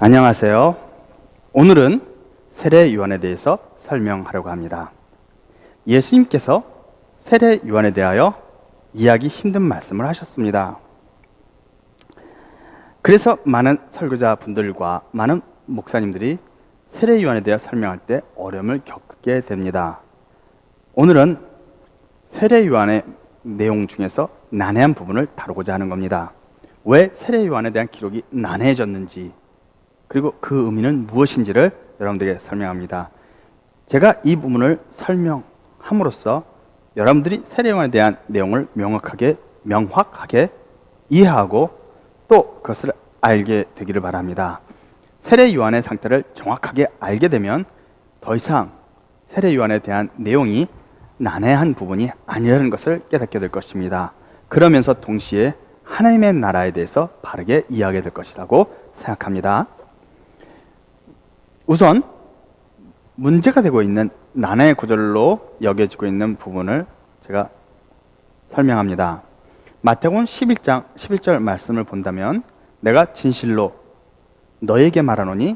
안녕하세요. 오늘은 세례 요한에 대해서 설명하려고 합니다. 예수님께서 세례 요한에 대하여 이해하기 힘든 말씀을 하셨습니다. 그래서 많은 설교자 분들과 많은 목사님들이 세례 요한에 대해 설명할 때 어려움을 겪게 됩니다. 오늘은 세례 요한의 내용 중에서 난해한 부분을 다루고자 하는 겁니다. 왜 세례 요한에 대한 기록이 난해해졌는지, 그리고 그 의미는 무엇인지를 여러분들에게 설명합니다. 제가 이 부분을 설명함으로써 여러분들이 세례 요한에 대한 내용을 명확하게 이해하고 또 그것을 알게 되기를 바랍니다. 세례 요한의 상태를 정확하게 알게 되면 더 이상 세례 요한에 대한 내용이 난해한 부분이 아니라는 것을 깨닫게 될 것입니다. 그러면서 동시에 하나님의 나라에 대해서 바르게 이해하게 될 것이라고 생각합니다. 우선 문제가 되고 있는 난해의 구절로 여겨지고 있는 부분을 제가 설명합니다. 마태복음 11장 11절 말씀을 본다면, 내가 진실로 너에게 말하노니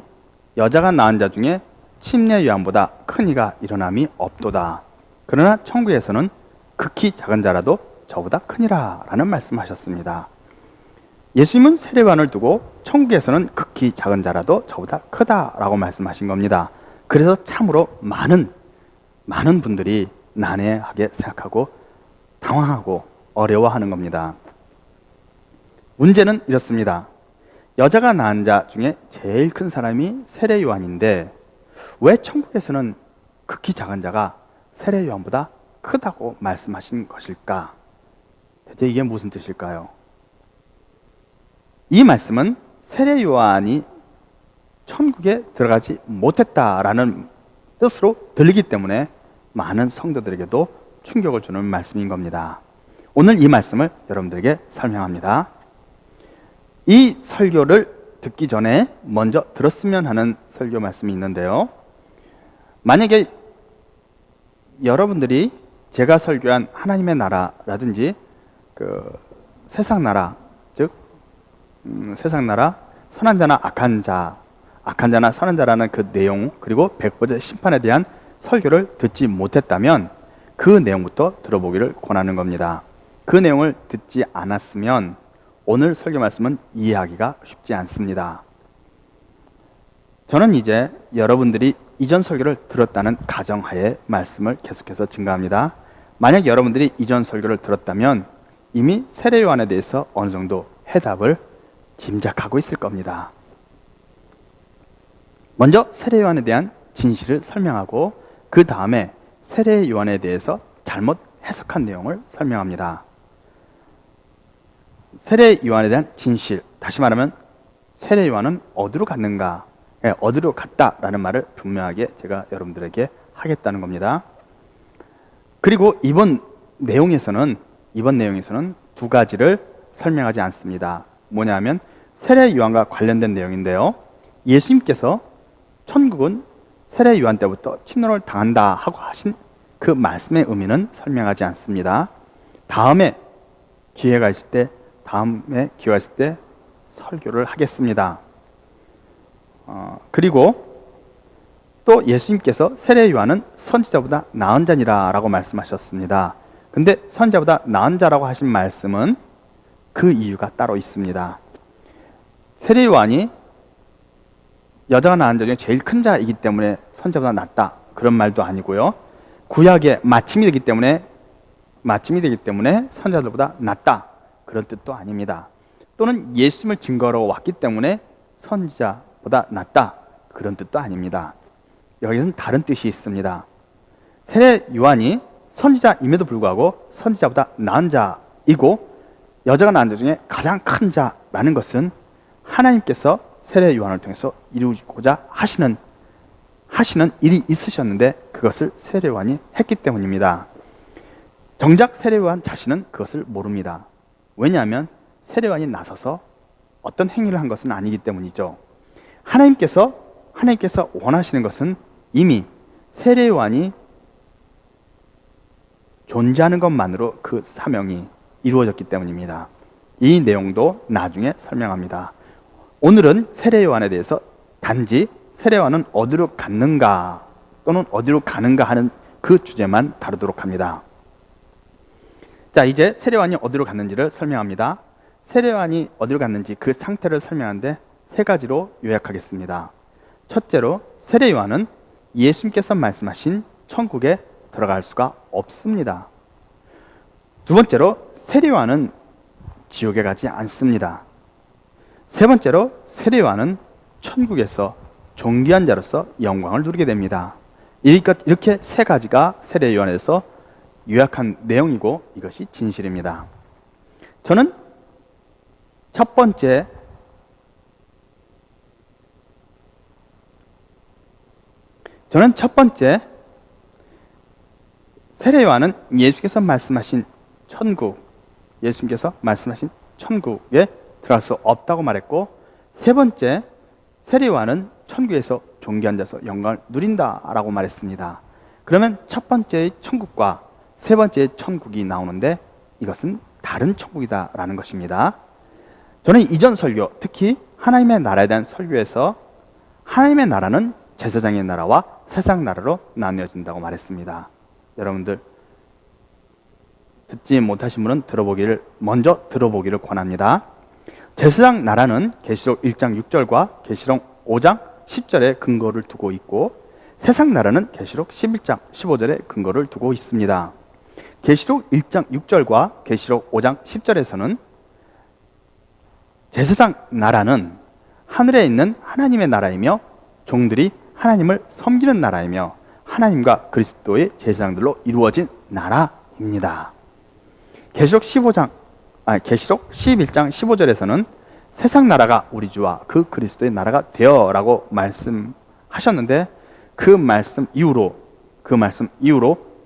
여자가 낳은 자 중에 침례 요한보다 큰 이가 일어남이 없도다. 그러나 천국에서는 극히 작은 자라도 저보다 크니라 라는 말씀하셨습니다. 예수님은 세례 요한을 두고 천국에서는 극히 작은 자라도 저보다 크다라고 말씀하신 겁니다. 그래서 참으로 많은 분들이 난해하게 생각하고 당황하고 어려워하는 겁니다. 문제는 이렇습니다. 여자가 낳은 자 중에 제일 큰 사람이 세례 요한인데 왜 천국에서는 극히 작은 자가 세례 요한보다 크다고 말씀하신 것일까? 대체 이게 무슨 뜻일까요? 이 말씀은 세례 요한이 천국에 들어가지 못했다라는 뜻으로 들리기 때문에 많은 성도들에게도 충격을 주는 말씀인 겁니다. 오늘 이 말씀을 여러분들에게 설명합니다. 이 설교를 듣기 전에 먼저 들었으면 하는 설교 말씀이 있는데요. 만약에 여러분들이 제가 설교한 하나님의 나라라든지 세상 나라, 즉 세상 나라, 선한 자나 악한 자나 선한 자라는 그 내용, 그리고 백보자 심판에 대한 설교를 듣지 못했다면 그 내용부터 들어보기를 권하는 겁니다. 그 내용을 듣지 않았으면 오늘 설교 말씀은 이해하기가 쉽지 않습니다. 저는 이제 여러분들이 이전 설교를 들었다는 가정하에 말씀을 계속해서 증가합니다. 만약 여러분들이 이전 설교를 들었다면 이미 세례 요한에 대해서 어느 정도 해답을 짐작하고 있을 겁니다. 먼저 세례 요한에 대한 진실을 설명하고 그 다음에 세례 요한에 대해서 잘못 해석한 내용을 설명합니다. 세례 요한에 대한 진실, 다시 말하면 세례 요한은 어디로 갔는가, 어디로 갔다라는 말을 분명하게 제가 여러분들에게 하겠다는 겁니다. 그리고 이번 내용에서는 두 가지를 설명하지 않습니다. 뭐냐면 세례 요한과 관련된 내용인데요. 예수님께서 천국은 세례 요한 때부터 침노를 당한다 하고 하신 그 말씀의 의미는 설명하지 않습니다. 다음에 기회가 있을 때 설교를 하겠습니다. 그리고 또 예수님께서 세례 요한은 선지자보다 나은 자니라 라고 말씀하셨습니다. 근데 선지자보다 나은 자라고 하신 말씀은 그 이유가 따로 있습니다. 세례 요한이 여자가 낳은 자 중에 제일 큰 자이기 때문에 선지자보다 낫다, 그런 말도 아니고요. 구약의 마침이 되기 때문에 선지자들보다 낫다, 그런 뜻도 아닙니다. 또는 예수님을 증거로 왔기 때문에 선지자보다 낫다, 그런 뜻도 아닙니다. 여기서는 다른 뜻이 있습니다. 세례 요한이 선지자임에도 불구하고 선지자보다 나은 자이고 여자가 낳은 자 중에 가장 큰 자라는 것은 하나님께서 세례 요한을 통해서 이루고자 하시는 일이 있으셨는데 그것을 세례 요한이 했기 때문입니다. 정작 세례 요한 자신은 그것을 모릅니다. 왜냐하면 세례 요한이 나서서 어떤 행위를 한 것은 아니기 때문이죠. 하나님께서 원하시는 것은 이미 세례 요한이 존재하는 것만으로 그 사명이 이루어졌기 때문입니다. 이 내용도 나중에 설명합니다. 오늘은 세례 요한에 대해서 단지 세례요한은 어디로 갔는가 또는 어디로 가는가 하는 그 주제만 다루도록 합니다. 자, 이제 세례요한이 어디로 갔는지를 설명합니다. 세례요한이 어디로 갔는지 그 상태를 설명하는데 세 가지로 요약하겠습니다. 첫째로, 세례요한은 예수님께서 말씀하신 천국에 들어갈 수가 없습니다. 두 번째로, 세례요한은 지옥에 가지 않습니다. 세 번째로, 세례요한은 천국에서 존귀한 자로서 영광을 누리게 됩니다. 이렇게 세 가지가 세례요한에서 요약한 내용이고 이것이 진실입니다. 저는 첫 번째 세례요한은 예수께서 말씀하신 천국에 들어갈 수 없다고 말했고, 세 번째, 세례요한은 천국에서 존귀한 자로서 영광을 누린다라고 말했습니다. 그러면 첫 번째의 천국과 세 번째의 천국이 나오는데 이것은 다른 천국이다라는 것입니다. 저는 이전 설교, 특히 하나님의 나라에 대한 설교에서 하나님의 나라는 제사장의 나라와 세상 나라로 나뉘어진다고 말했습니다. 여러분들 듣지 못하신 분은 먼저 들어보기를 권합니다. 제사장 나라는 계시록 1장 6절과 계시록 5장 10절에 근거를 두고 있고, 세상 나라는 계시록 11장 15절에 근거를 두고 있습니다. 계시록 1장 6절과 계시록 5장 10절에서는 제사장 나라는 하늘에 있는 하나님의 나라이며 종들이 하나님을 섬기는 나라이며 하나님과 그리스도의 제사장들로 이루어진 나라입니다. 계시록 11장 15절에서는 세상 나라가 우리 주와 그 그리스도의 나라가 되어라고 말씀하셨는데, 그 말씀 이후로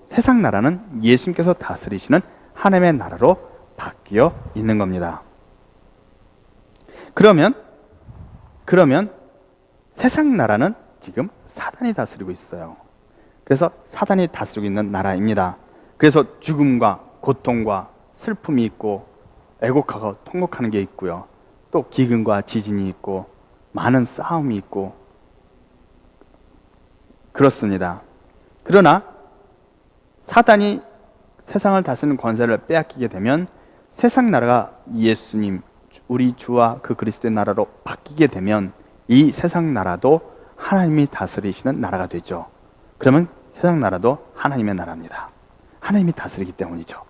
세상 나라는 예수님께서 다스리시는 하나님의 나라로 바뀌어 있는 겁니다. 그러면 세상 나라는 지금 사단이 다스리고 있어요. 그래서 사단이 다스리고 있는 나라입니다. 그래서 죽음과 고통과 슬픔이 있고 애곡하고 통곡하는 게 있고요. 또 기근과 지진이 있고 많은 싸움이 있고 그렇습니다. 그러나 사단이 세상을 다스리는 권세를 빼앗기게 되면 세상 나라가 예수님, 우리 주와 그 그리스도의 나라로 바뀌게 되면 이 세상 나라도 하나님이 다스리시는 나라가 되죠. 그러면 세상 나라도 하나님의 나라입니다. 하나님이 다스리기 때문이죠.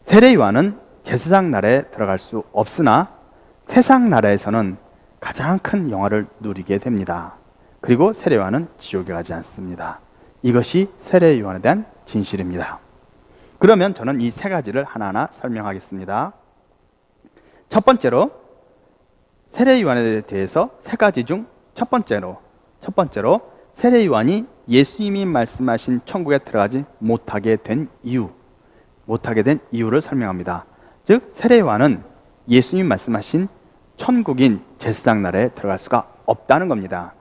세례요한은 제사장 나라에 들어갈 수 없으나 세상 나라에서는 가장 큰 영화를 누리게 됩니다. 그리고 세례요한은 지옥에 가지 않습니다. 이것이 세례요한에 대한 진실입니다. 그러면 저는 이 세 가지를 하나하나 설명하겠습니다. 첫 번째로, 세례요한에 대해서 세 가지 중 첫 번째로 세례요한이 예수님이 말씀하신 천국에 들어가지 못하게 된 이유를 설명합니다. 즉, 세례요한은 예수님이 말씀하신 천국인 제사장 나라에 들어갈 수가 없다는 겁니다.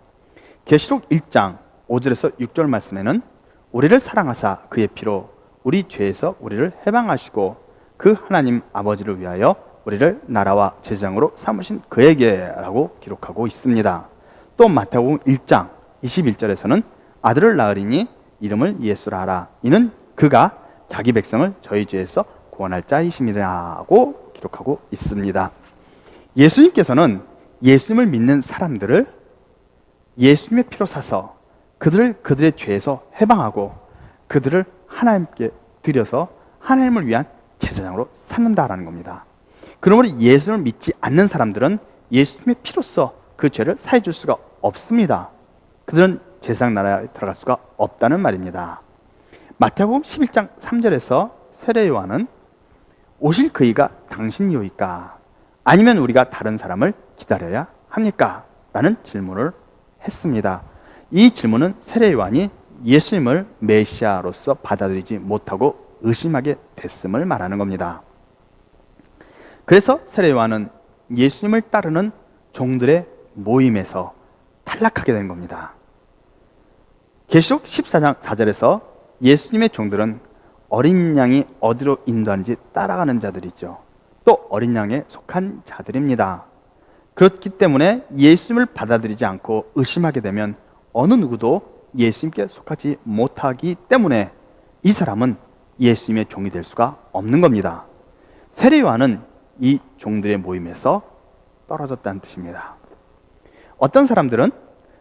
계시록 1장 5절에서 6절 말씀에는 우리를 사랑하사 그의 피로 우리 죄에서 우리를 해방하시고 그 하나님 아버지를 위하여 우리를 나라와 제사장으로 삼으신 그에게라고 기록하고 있습니다. 또 마태복음 1장 21절에서는 아들을 낳으리니 이름을 예수라 하라. 이는 그가 자기 백성을 저희 죄에서 구원할 자이심이라고 기록하고 있습니다. 예수님께서는 예수님을 믿는 사람들을 예수님의 피로 사서 그들의 죄에서 해방하고 그들을 하나님께 드려서 하나님을 위한 제사장으로 삼는다라는 겁니다. 그러므로 예수님을 믿지 않는 사람들은 예수님의 피로써 그 죄를 사해 줄 수가 없습니다. 그들은 제사장 나라에 들어갈 수가 없다는 말입니다. 마태복음 11장 3절에서 세례요한은 오실 그이가 당신이오이까? 아니면 우리가 다른 사람을 기다려야 합니까? 라는 질문을 했습니다. 이 질문은 세례요한이 예수님을 메시아로서 받아들이지 못하고 의심하게 됐음을 말하는 겁니다. 그래서 세례요한은 예수님을 따르는 종들의 모임에서 탈락하게 된 겁니다. 계시록 14장 4절에서 예수님의 종들은 어린 양이 어디로 인도하는지 따라가는 자들이죠. 또 어린 양에 속한 자들입니다. 그렇기 때문에 예수님을 받아들이지 않고 의심하게 되면 어느 누구도 예수님께 속하지 못하기 때문에 이 사람은 예수님의 종이 될 수가 없는 겁니다. 세례 요한은 이 종들의 모임에서 떨어졌다는 뜻입니다. 어떤 사람들은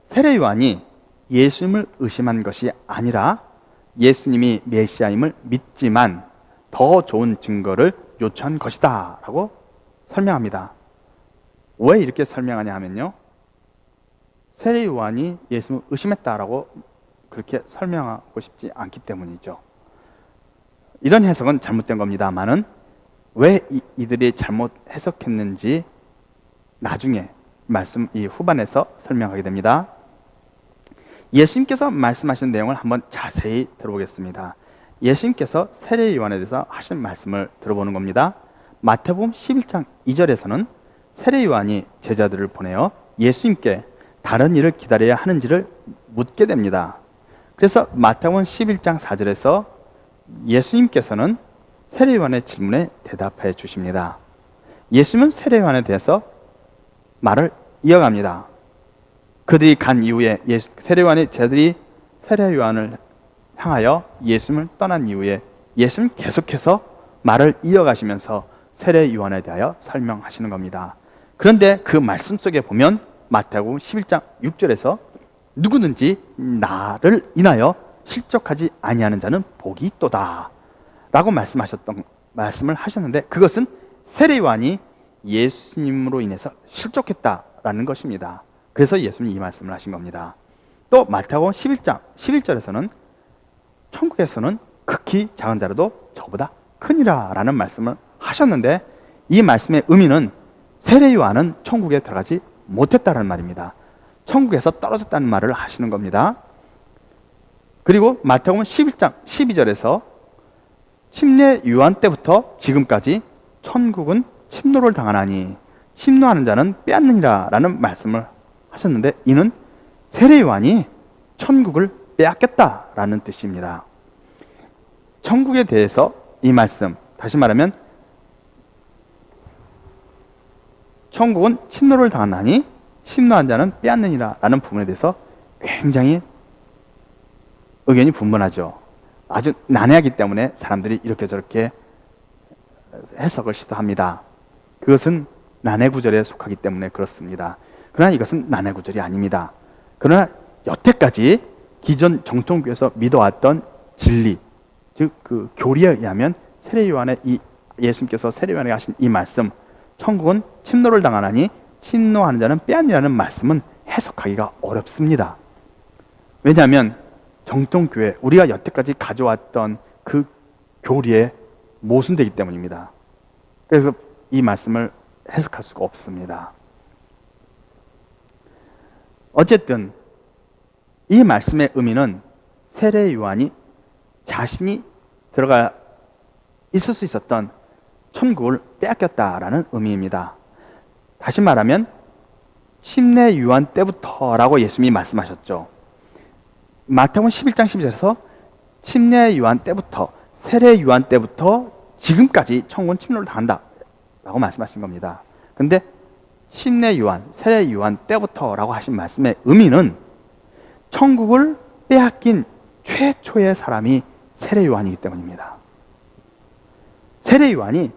세례 요한이 예수님을 의심한 것이 아니라 예수님이 메시아임을 믿지만 더 좋은 증거를 요청한 것이다 라고 설명합니다. 왜 이렇게 설명하냐 하면요, 세례 요한이 예수님을 의심했다라고 그렇게 설명하고 싶지 않기 때문이죠. 이런 해석은 잘못된 겁니다만은 왜 이들이 잘못 해석했는지 나중에 말씀 이 후반에서 설명하게 됩니다. 예수님께서 말씀하신 내용을 한번 자세히 들어보겠습니다. 예수님께서 세례 요한에 대해서 하신 말씀을 들어보는 겁니다. 마태복음 11장 2절에서는 세례 요한이 제자들을 보내어 예수님께 다른 일을 기다려야 하는지를 묻게 됩니다. 그래서 마태복음 11장 4절에서 예수님께서는 세례 요한의 질문에 대답해 주십니다. 예수님은 세례 요한에 대해서 말을 이어갑니다. 그들이 간 이후에 세례 요한의 제자들이 세례 요한을 향하여 예수님을 떠난 이후에 예수님 계속해서 말을 이어가시면서 세례 요한에 대하여 설명하시는 겁니다. 그런데 그 말씀 속에 보면 마태복음 11장 6절에서 누구든지 나를 인하여 실족하지 아니하는 자는 복이 있도다 라고 말씀을 하셨는데, 그것은 세례 요한이 예수님으로 인해서 실족했다라는 것입니다. 그래서 예수님이 이 말씀을 하신 겁니다. 또 마태복음 11장 11절에서는 천국에서는 극히 작은 자라도 저보다 크니라 라는 말씀을 하셨는데, 이 말씀의 의미는 세례 요한은 천국에 들어가지 못했다는 말입니다. 천국에서 떨어졌다는 말을 하시는 겁니다. 그리고 마태복음 11장 12절에서 침례 요한 때부터 지금까지 천국은 침노를 당하나니 침노하는 자는 빼앗느니라 라는 말씀을 하셨는데, 이는 세례 요한이 천국을 빼앗겼다라는 뜻입니다. 천국에 대해서 이 말씀, 다시 말하면 천국은 침노를 당하나니 침노한 자는 빼앗느니라 라는 부분에 대해서 굉장히 의견이 분분하죠. 아주 난해하기 때문에 사람들이 이렇게 저렇게 해석을 시도합니다. 그것은 난해 구절에 속하기 때문에 그렇습니다. 그러나 이것은 난해 구절이 아닙니다. 그러나 여태까지 기존 정통교에서 믿어왔던 진리, 즉 그 교리에 의하면 세례 요한의 예수님께서 세례 요한에게 하신 이 말씀, 천국은 침노를 당하나니 침노하는 자는 빼앗니라는 말씀은 해석하기가 어렵습니다. 왜냐하면 정통교회, 우리가 여태까지 가져왔던 그 교리에 모순되기 때문입니다. 그래서 이 말씀을 해석할 수가 없습니다. 어쨌든 이 말씀의 의미는 세례 요한이 자신이 들어가 있을 수 있었던 천국을 빼앗겼다라는 의미입니다. 다시 말하면 침례 요한 때부터라고 예수님이 말씀하셨죠. 마태복음 11장 12절에서 침례 요한 때부터, 세례 요한 때부터 지금까지 천국은 침노를 당한다 라고 말씀하신 겁니다. 근데 침례 요한, 세례 요한 때부터라고 하신 말씀의 의미는 천국을 빼앗긴 최초의 사람이 세례 요한이기 때문입니다. 세례 요한이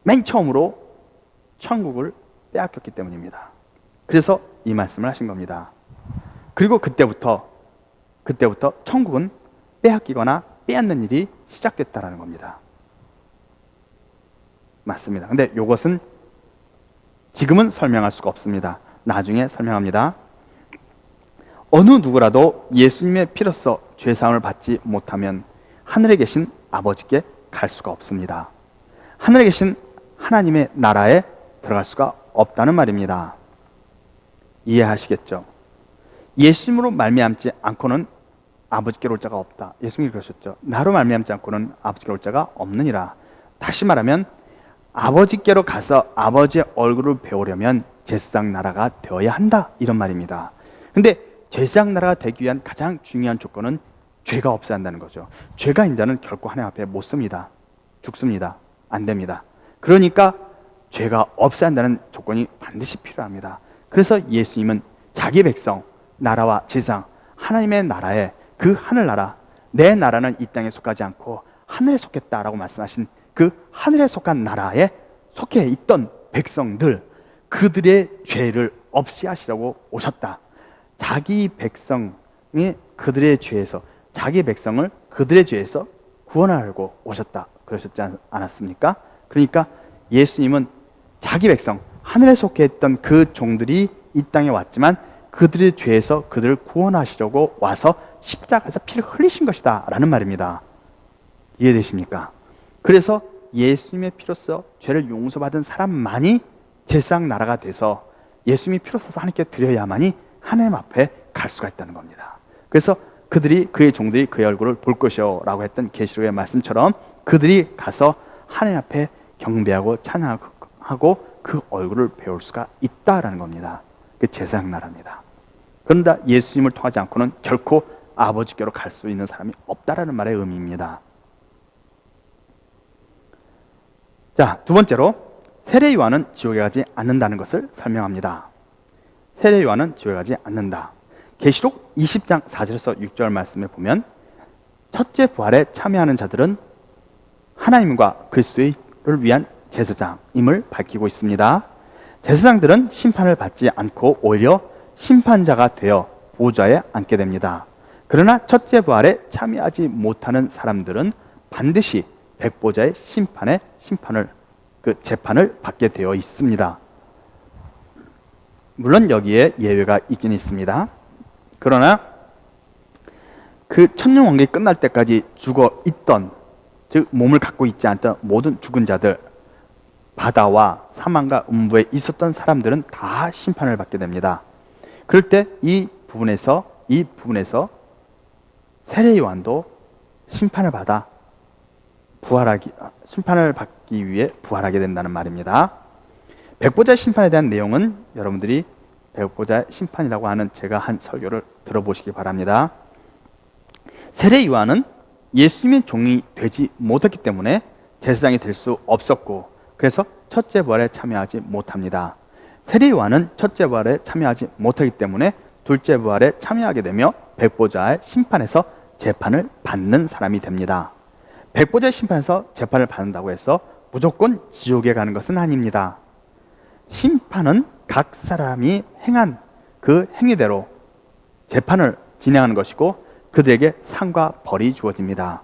맨 처음으로 천국을 빼앗겼기 때문입니다. 그래서 이 말씀을 하신 겁니다. 그리고 그때부터 천국은 빼앗기거나 빼앗는 일이 시작됐다라는 겁니다. 맞습니다. 근데 이것은 지금은 설명할 수가 없습니다. 나중에 설명합니다. 어느 누구라도 예수님의 피로써 죄사함을 받지 못하면 하늘에 계신 아버지께 갈 수가 없습니다. 하늘에 계신 하나님의 나라에 들어갈 수가 없다는 말입니다. 이해하시겠죠? 예수님으로 말미암지 않고는 아버지께로 올 자가 없다. 예수님이 그러셨죠. 나로 말미암지 않고는 아버지께로 올 자가 없느니라. 다시 말하면 아버지께로 가서 아버지의 얼굴을 배우려면 제사장 나라가 되어야 한다, 이런 말입니다. 근데 제사장 나라가 되기 위한 가장 중요한 조건은 죄가 없어야 한다는 거죠. 죄가 있는 자는 결코 하나님 앞에 못 섭니다. 죽습니다. 안 됩니다. 그러니까 죄가 없어야 한다는 조건이 반드시 필요합니다. 그래서 예수님은 자기 백성, 나라와 제사장, 하나님의 나라에 그 하늘나라, 내 나라는 이 땅에 속하지 않고 하늘에 속했다라고 말씀하신 그 하늘에 속한 나라에 속해 있던 백성들, 그들의 죄를 없이 하시려고 오셨다. 자기 백성이 그들의 죄에서, 자기 백성을 그들의 죄에서 구원하려고 오셨다 그러셨지 않았습니까? 그러니까 예수님은 자기 백성, 하늘에 속해 있던 그 종들이 이 땅에 왔지만 그들의 죄에서 그들을 구원하시려고 와서 십자가에서 피를 흘리신 것이다 라는 말입니다. 이해되십니까? 그래서 예수님의 피로써 죄를 용서받은 사람만이 제사장 나라가 돼서 예수님이 피로써 하나님께 드려야만이 하나님 앞에 갈 수가 있다는 겁니다. 그래서 그들이, 그의 종들이 그의 얼굴을 볼 것이요 라고 했던 계시록의 말씀처럼 그들이 가서 하나님 앞에 경배하고 찬양하고 그 얼굴을 배울 수가 있다라는 겁니다. 그 제사장 나라입니다. 그런데 예수님을 통하지 않고는 결코 아버지께로 갈 수 있는 사람이 없다라는 말의 의미입니다. 자, 두 번째로 세례 요한은 지옥에 가지 않는다는 것을 설명합니다. 세례 요한은 지옥에 가지 않는다. 계시록 20장 4절에서 6절 말씀에 보면 첫째 부활에 참여하는 자들은 하나님과 그리스도를 위한 제사장임을 밝히고 있습니다. 제사장들은 심판을 받지 않고 오히려 심판자가 되어 보좌에 앉게 됩니다. 그러나 첫째 부활에 참여하지 못하는 사람들은 반드시 백보자의 재판을 받게 되어 있습니다. 물론 여기에 예외가 있긴 있습니다. 그러나 그 천년왕국이 끝날 때까지 죽어 있던, 즉 몸을 갖고 있지 않던 모든 죽은 자들, 바다와 사망과 음부에 있었던 사람들은 다 심판을 받게 됩니다. 그럴 때 이 부분에서 세례 요한도 심판을 받기 위해 부활하게 된다는 말입니다. 백보자 심판에 대한 내용은 여러분들이 백보자 심판이라고 하는 제가 한 설교를 들어보시기 바랍니다. 세례 요한은 예수님의 종이 되지 못했기 때문에 제사장이 될 수 없었고, 그래서 첫째 부활에 참여하지 못합니다. 세례 요한은 첫째 부활에 참여하지 못하기 때문에 둘째 부활에 참여하게 되며 백보자의 심판에서 재판을 받는 사람이 됩니다. 백보자의 심판에서 재판을 받는다고 해서 무조건 지옥에 가는 것은 아닙니다. 심판은 각 사람이 행한 그 행위대로 재판을 진행하는 것이고 그들에게 상과 벌이 주어집니다.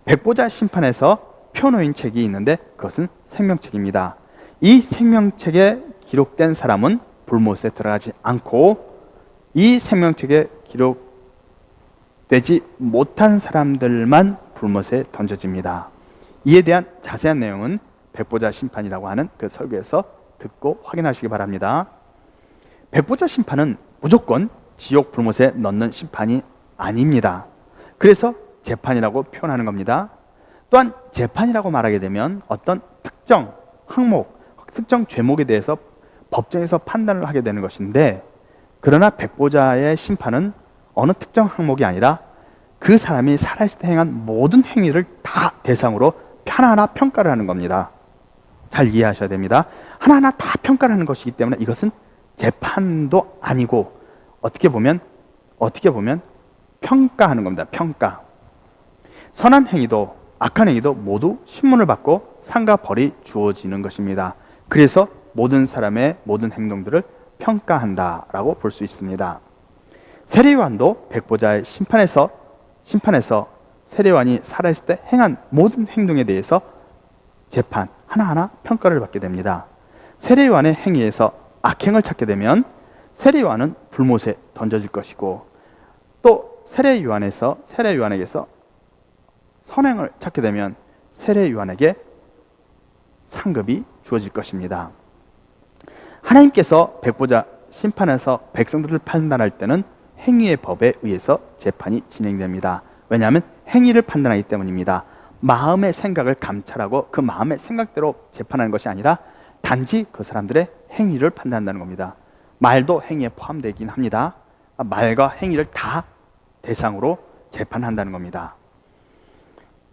백보자 심판에서 표놓인 책이 있는데 그것은 생명책입니다. 이 생명책에 기록된 사람은 불못에 들어가지 않고 이 생명책에 기록되지 못한 사람들만 불못에 던져집니다. 이에 대한 자세한 내용은 백보자 심판이라고 하는 그 설교에서 듣고 확인하시기 바랍니다. 백보자 심판은 무조건 지옥 불못에 넣는 심판이 아닙니다. 그래서 재판이라고 표현하는 겁니다. 또한 재판이라고 말하게 되면 어떤 특정 항목, 특정 죄목에 대해서 법정에서 판단을 하게 되는 것인데, 그러나 백보자의 심판은 어느 특정 항목이 아니라 그 사람이 살아있을 때 행한 모든 행위를 다 대상으로 하나하나 평가를 하는 겁니다. 잘 이해하셔야 됩니다. 하나하나 다 평가를 하는 것이기 때문에 이것은 재판도 아니고 어떻게 보면 평가하는 겁니다. 평가. 선한 행위도 악한 행위도 모두 신문을 받고 상과 벌이 주어지는 것입니다. 그래서 모든 사람의 모든 행동들을 평가한다라고 볼 수 있습니다. 세례 요한도 백보자의 심판에서 세례 요한이 살아있을 때 행한 모든 행동에 대해서 재판 하나하나 평가를 받게 됩니다. 세례 요한의 행위에서 악행을 찾게 되면 세례 요한은 불못에 던져질 것이고, 또 세례 요한에게서 선행을 찾게 되면 세례 요한에게 상급이 주어질 것입니다. 하나님께서 백보자 심판에서 백성들을 판단할 때는 행위의 법에 의해서 재판이 진행됩니다. 왜냐하면 행위를 판단하기 때문입니다. 마음의 생각을 감찰하고 그 마음의 생각대로 재판하는 것이 아니라 단지 그 사람들의 행위를 판단한다는 겁니다. 말도 행위에 포함되긴 합니다. 말과 행위를 다 대상으로 재판한다는 겁니다.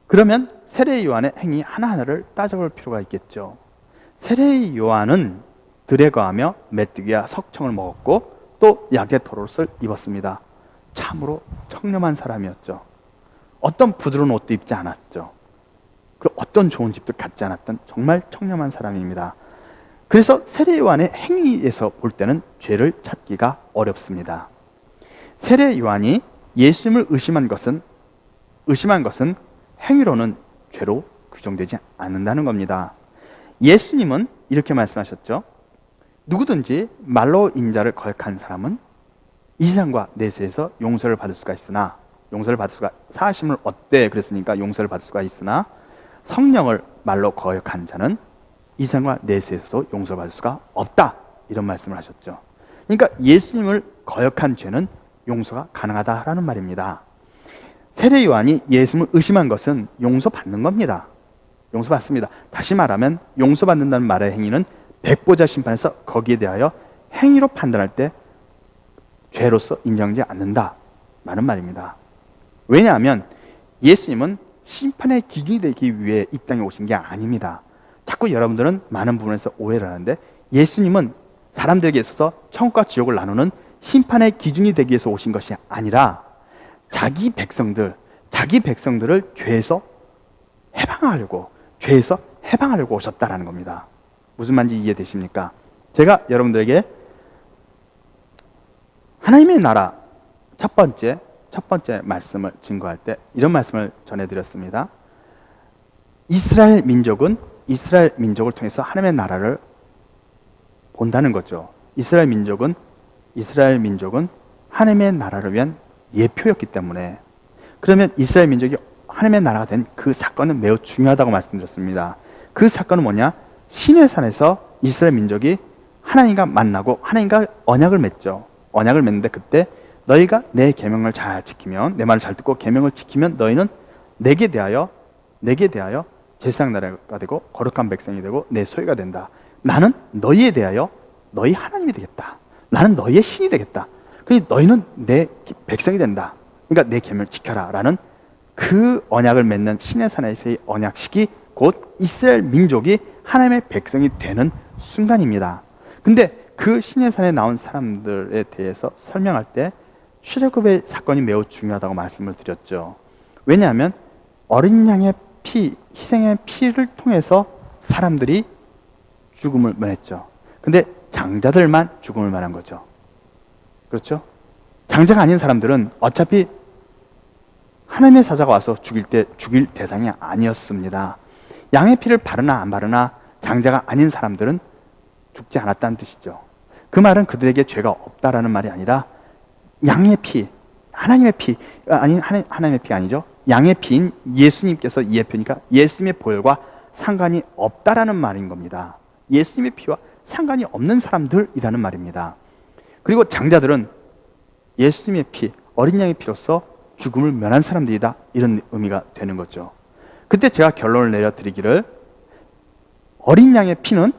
그러면 세례 요한의 행위 하나하나를 따져볼 필요가 있겠죠. 세례 요한은 들에 거하며 메뚜기와 석청을 먹었고 또 약의 털옷을 입었습니다. 참으로 청렴한 사람이었죠. 어떤 부드러운 옷도 입지 않았죠. 그리고 어떤 좋은 집도 갖지 않았던 정말 청렴한 사람입니다. 그래서 세례 요한의 행위에서 볼 때는 죄를 찾기가 어렵습니다. 세례 요한이 예수님을 의심한 것은 행위로는 죄로 규정되지 않는다는 겁니다. 예수님은 이렇게 말씀하셨죠. 누구든지 말로 인자를 거역한 사람은 이 세상과 내세에서 용서를 받을 수가 있으나 사하심을 얻되 그랬으니까 용서를 받을 수가 있으나 성령을 말로 거역한 자는 이 세상과 내세에서도 용서를 받을 수가 없다. 이런 말씀을 하셨죠. 그러니까 예수님을 거역한 죄는 용서가 가능하다라는 말입니다. 세례 요한이 예수님을 의심한 것은 용서받는 겁니다. 용서받습니다. 다시 말하면 용서받는다는 말의 행위는 백보자 심판에서 거기에 대하여 행위로 판단할 때 죄로서 인정하지 않는다 라는 말입니다. 왜냐하면 예수님은 심판의 기준이 되기 위해 이 땅에 오신 게 아닙니다. 자꾸 여러분들은 많은 부분에서 오해를 하는데 예수님은 사람들에게 있어서 천국과 지옥을 나누는 심판의 기준이 되기 위해서 오신 것이 아니라 자기 백성들을 죄에서 해방하려고 오셨다라는 겁니다. 무슨 말인지 이해되십니까? 제가 여러분들에게 하나님의 나라 첫 번째 말씀을 증거할 때 이런 말씀을 전해드렸습니다. 이스라엘 민족을 통해서 하나님의 나라를 본다는 거죠. 이스라엘 민족은 하나님의 나라를 위한 예표였기 때문에, 그러면 이스라엘 민족이 하나님의 나라가 된 그 사건은 매우 중요하다고 말씀드렸습니다. 그 사건은 뭐냐? 시내산에서 이스라엘 민족이 하나님과 만나고 하나님과 언약을 맺죠. 언약을 맺는데 그때 너희가 내 계명을 잘 지키면, 내 말을 잘 듣고 계명을 지키면 너희는 내게 대하여 제사장 나라가 되고 거룩한 백성이 되고 내 소유가 된다. 나는 너희에 대하여 너희 하나님이 되겠다. 나는 너희의 신이 되겠다. 그러니 너희는 내 백성이 된다. 그러니까 내 계명을 지켜라 라는 그 언약을 맺는 시내산에서의 언약식이 곧 이스라엘 민족이 하나님의 백성이 되는 순간입니다. 근데 그 시내산에 나온 사람들에 대해서 설명할 때 출애굽의 사건이 매우 중요하다고 말씀을 드렸죠. 왜냐하면 어린 양의 피, 희생의 피를 통해서 사람들이 죽음을 면했죠. 근데 장자들만 죽음을 면한 거죠. 그렇죠? 장자가 아닌 사람들은 어차피 하나님의 사자가 와서 죽일 대상이 아니었습니다. 양의 피를 바르나 안 바르나 장자가 아닌 사람들은 죽지 않았다는 뜻이죠. 그 말은 그들에게 죄가 없다라는 말이 아니라 양의 피, 하나님의 피가 아니죠. 양의 피인 예수님께서 예표니까 예수님의 보혈과 상관이 없다라는 말인 겁니다. 예수님의 피와 상관이 없는 사람들이라는 말입니다. 그리고 장자들은 예수님의 피, 어린 양의 피로서 죽음을 면한 사람들이다, 이런 의미가 되는 거죠. 그때 제가 결론을 내려드리기를 어린 양의 피는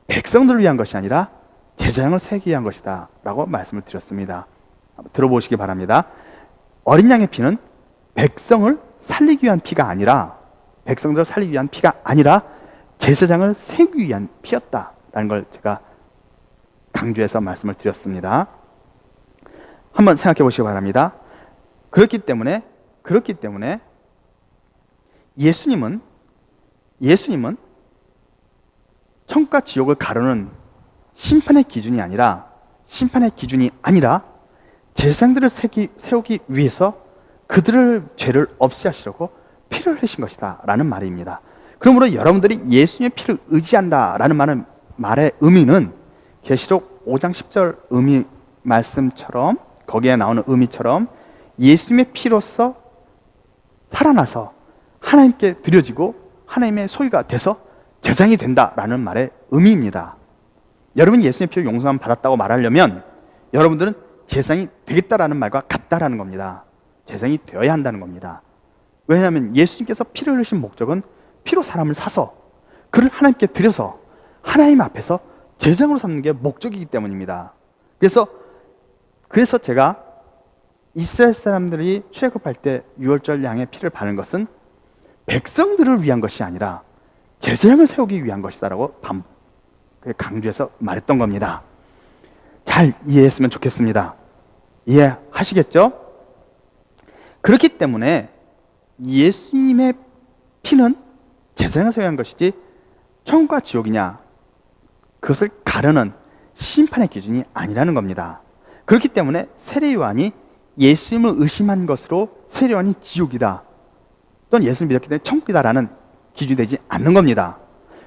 백성들을 위한 것이 아니라 제사장을 세우기 위한 것이다 라고 말씀을 드렸습니다. 들어보시기 바랍니다. 어린 양의 피는 백성들을 살리기 위한 피가 아니라 제사장을 세우기 위한 피였다라는 걸 제가 강조해서 말씀을 드렸습니다. 한번 생각해 보시기 바랍니다. 그렇기 때문에 예수님은 천국과 지옥을 가르는 심판의 기준이 아니라 제사장들을 세우기 위해서 그들의 죄를 없애하시려고 피를 흘리신 것이다 라는 말입니다. 그러므로 여러분들이 예수님의 피를 의지한다라는 말의 의미는 계시록 5장 10절 말씀처럼, 거기에 나오는 의미처럼 예수님의 피로서 살아나서 하나님께 드려지고 하나님의 소유가 돼서 제사장이 된다라는 말의 의미입니다. 여러분이 예수님의 피로 용서함 받았다고 말하려면 여러분들은 제사장이 되겠다라는 말과 같다라는 겁니다. 제사장이 되어야 한다는 겁니다. 왜냐하면 예수님께서 피를 흘리신 목적은 피로 사람을 사서 그를 하나님께 드려서 하나님 앞에서 제사장으로 삼는 게 목적이기 때문입니다. 그래서 제가 이스라엘 사람들이 출애굽할 때 유월절 양의 피를 바른 것은 백성들을 위한 것이 아니라 제사장을 세우기 위한 것이다라고 강조해서 말했던 겁니다. 잘 이해했으면 좋겠습니다. 이해하시겠죠? 그렇기 때문에 예수님의 피는 제사장을 소유한 것이지 천국과 지옥이냐, 그것을 가르는 심판의 기준이 아니라는 겁니다. 그렇기 때문에 세례요한이 예수님을 의심한 것으로 세례요한이 지옥이다 또는 예수를 믿었기 때문에 천국이다라는 기준이 되지 않는 겁니다.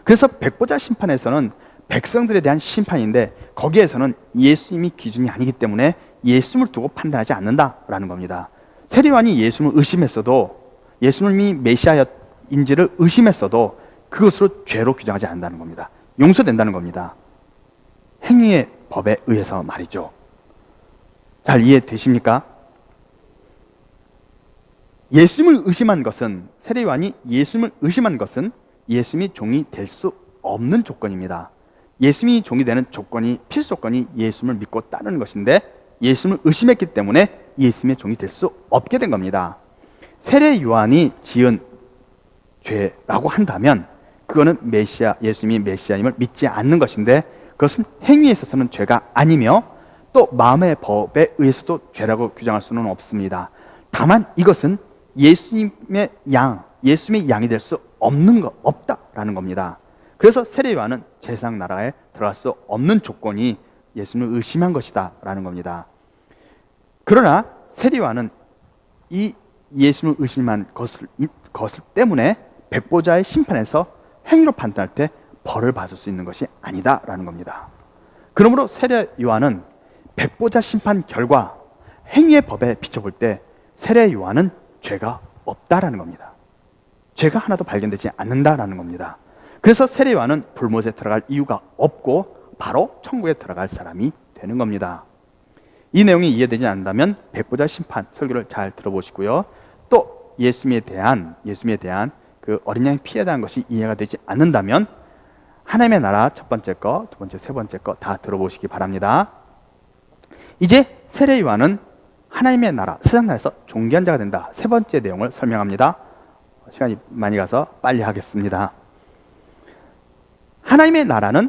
그래서 백보자 심판에서는 백성들에 대한 심판인데 거기에서는 예수님이 기준이 아니기 때문에 예수님을 두고 판단하지 않는다라는 겁니다. 세례요한이 예수님을 의심했어도, 예수님이 메시아인지를 의심했어도 그것으로 죄로 규정하지 않는다는 겁니다. 용서된다는 겁니다. 행위의 법에 의해서 말이죠. 잘 이해되십니까? 예수님을 의심한 것은, 세례요한이 예수님을 의심한 것은 예수님이 종이 될 수 없는 조건입니다. 예수님이 종이 되는 조건이, 필수 조건이 예수님을 믿고 따르는 것인데 예수님을 의심했기 때문에 예수님의 종이 될 수 없게 된 겁니다. 세례요한이 지은 죄라고 한다면 그거는 예수님이 메시아임을 믿지 않는 것인데 그것은 행위에 있어서는 죄가 아니며 또 마음의 법에 의해서도 죄라고 규정할 수는 없습니다. 다만 이것은 예수님의 양이 될 수 없다라는 겁니다. 그래서 세례요한은 제사장 나라에 들어갈 수 없는 조건이 예수님을 의심한 것이다 라는 겁니다. 그러나 세례요한은 이 예수님을 의심한 것을 때문에 백보자의 심판에서 행위로 판단할 때 벌을 받을 수 있는 것이 아니다 라는 겁니다. 그러므로 세례요한은 백보자 심판 결과 행위의 법에 비춰볼 때 세례요한은 죄가 없다라는 겁니다. 죄가 하나도 발견되지 않는다라는 겁니다. 그래서 세례요한은 불못에 들어갈 이유가 없고 바로 천국에 들어갈 사람이 되는 겁니다. 이 내용이 이해되지 않는다면 백보자 심판 설교를 잘 들어보시고요. 또 예수님에 대한 그 어린 양의 피에 대한 것이 이해가 되지 않는다면 하나님의 나라 첫 번째 거, 두 번째, 세 번째 거 다 들어보시기 바랍니다. 이제 세례요한은 하나님의 나라, 세상 나라에서 존귀한 자가 된다. 세 번째 내용을 설명합니다. 시간이 많이 가서 빨리 하겠습니다. 하나님의 나라는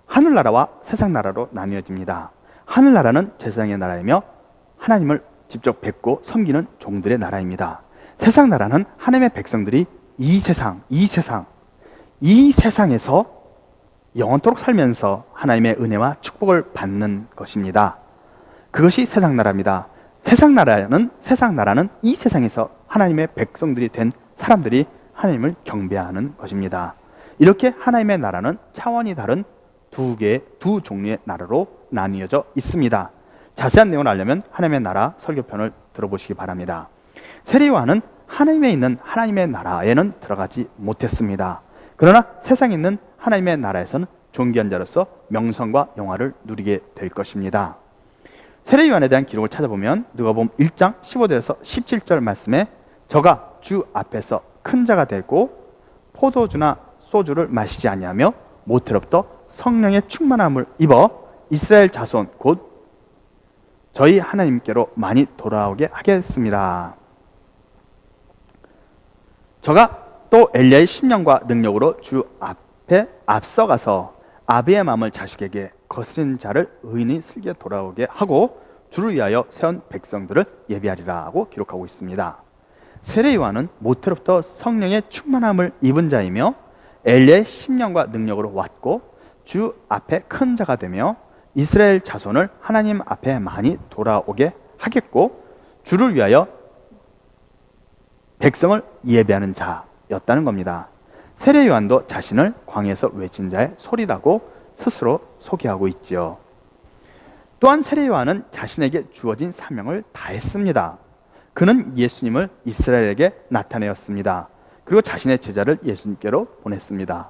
하늘나라와 세상 나라로 나뉘어집니다. 하늘나라는 제사장의 나라이며 하나님을 직접 뵙고 섬기는 종들의 나라입니다. 세상 나라는 하나님의 백성들이 이 세상에서 영원토록 살면서 하나님의 은혜와 축복을 받는 것입니다. 그것이 세상 나라입니다. 세상 나라는 이 세상에서 하나님의 백성들이 된 사람들이 하나님을 경배하는 것입니다. 이렇게 하나님의 나라는 차원이 다른 두 종류의 나라로 나뉘어져 있습니다. 자세한 내용을 알려면 하나님의 나라 설교편을 들어보시기 바랍니다. 세례요한은 하나님에 있는 하나님의 나라에는 들어가지 못했습니다. 그러나 세상에 있는 하나님의 나라에서는 존귀한 자로서 명성과 영화를 누리게 될 것입니다. 세례요한에 대한 기록을 찾아보면 누가복음 1장 15절에서 17절 말씀에 저가 주 앞에서 큰 자가 되고 포도주나 소주를 마시지 아니하며 모태로부터 성령의 충만함을 입어 이스라엘 자손 곧 저희 하나님께로 많이 돌아오게 하겠습니다. 저가 또 엘리야의 심령과 능력으로 주 앞에 앞서가서 아비의 마음을 자식에게 거스린 자를 의인이 슬기에 돌아오게 하고 주를 위하여 세운 백성들을 예비하리라 하고 기록하고 있습니다. 세례요한은 모태로부터 성령의 충만함을 입은 자이며 엘리야의 심령과 능력으로 왔고 주 앞에 큰 자가 되며 이스라엘 자손을 하나님 앞에 많이 돌아오게 하겠고 주를 위하여 백성을 예배하는 자였다는 겁니다. 세례요한도 자신을 광야에서 외친 자의 소리라고 스스로 소개하고 있지요. 또한 세례요한은 자신에게 주어진 사명을 다했습니다. 그는 예수님을 이스라엘에게 나타내었습니다. 그리고 자신의 제자를 예수님께로 보냈습니다.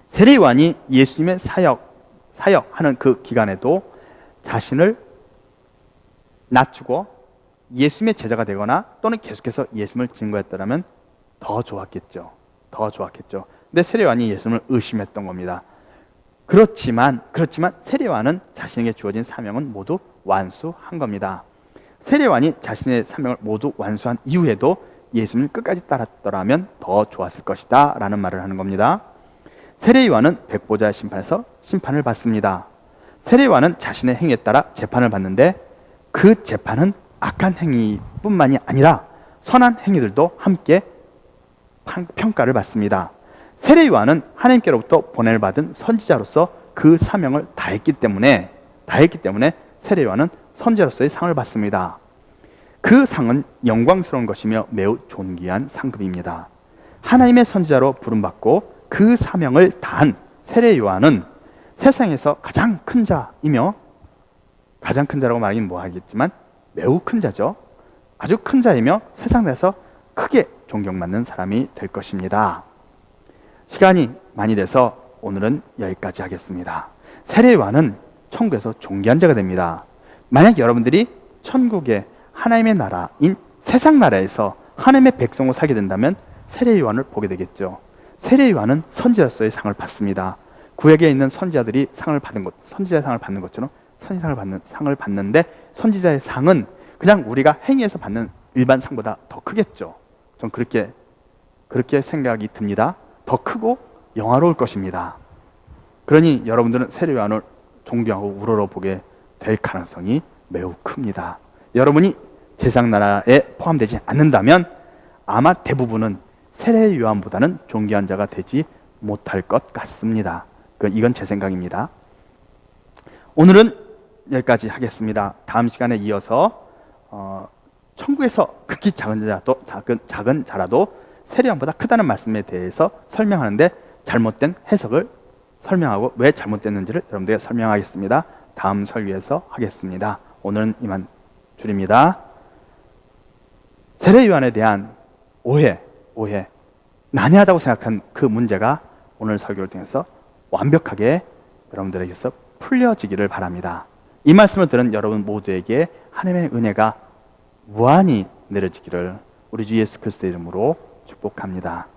세례요한이 예수님의 사역하는 그 기간에도 자신을 낮추고 예수님의 제자가 되거나 또는 계속해서 예수님을 증거했더라면 더 좋았겠죠. 근데 세례요한이 예수님을 의심했던 겁니다. 그렇지만 세례요한은 자신에게 주어진 사명은 모두 완수한 겁니다. 세례요한이 자신의 사명을 모두 완수한 이후에도 예수님을 끝까지 따랐더라면 더 좋았을 것이다 라는 말을 하는 겁니다. 세례요한은 백보자 심판에서 심판을 받습니다. 세례요한은 자신의 행위에 따라 재판을 받는데 그 재판은 악한 행위뿐만이 아니라 선한 행위들도 함께 평가를 받습니다. 세례요한은 하나님께로부터 보냄을 받은 선지자로서 그 사명을 다했기 때문에 세례요한은 선지자로서의 상을 받습니다. 그 상은 영광스러운 것이며 매우 존귀한 상급입니다. 하나님의 선지자로 부름받고 그 사명을 다한 세례요한은 세상에서 가장 큰 자이며, 가장 큰 자라고 말하긴 뭐하겠지만 매우 큰 자죠. 아주 큰 자이며 세상 내에서 크게 존경받는 사람이 될 것입니다. 시간이 많이 돼서 오늘은 여기까지 하겠습니다. 세례요한은 천국에서 존귀한 자가 됩니다. 만약 여러분들이 천국의 하나님의 나라인 세상 나라에서 하나님의 백성으로 살게 된다면 세례요한을 보게 되겠죠. 세례요한은 선지자로서의 상을 받습니다. 구약에 있는 선지자들이 선지자의 상을 받는 것처럼 상을 받는데 선지자의 상은 그냥 우리가 행위에서 받는 일반 상보다 더 크겠죠. 전 그렇게 생각이 듭니다. 더 크고 영화로울 것입니다. 그러니 여러분들은 세례요한을 존경하고 우러러보게 될 가능성이 매우 큽니다. 여러분이 세상 나라에 포함되지 않는다면 아마 대부분은 세례요한보다는 존귀한 자가 되지 못할 것 같습니다. 이건 제 생각입니다. 오늘은 여기까지 하겠습니다. 다음 시간에 이어서 천국에서 극히 작은 자라도 세례요한보다 크다는 말씀에 대해서 설명하는데 잘못된 해석을 설명하고 왜 잘못됐는지를 여러분들에게 설명하겠습니다. 다음 설교에서 하겠습니다. 오늘은 이만 줄입니다. 세례요한에 대한 오해, 난해하다고 생각한 그 문제가 오늘 설교를 통해서 완벽하게 여러분들에게서 풀려지기를 바랍니다. 이 말씀을 들은 여러분 모두에게 하나님의 은혜가 무한히 내려지기를 우리 주 예수 그리스도의 이름으로 축복합니다.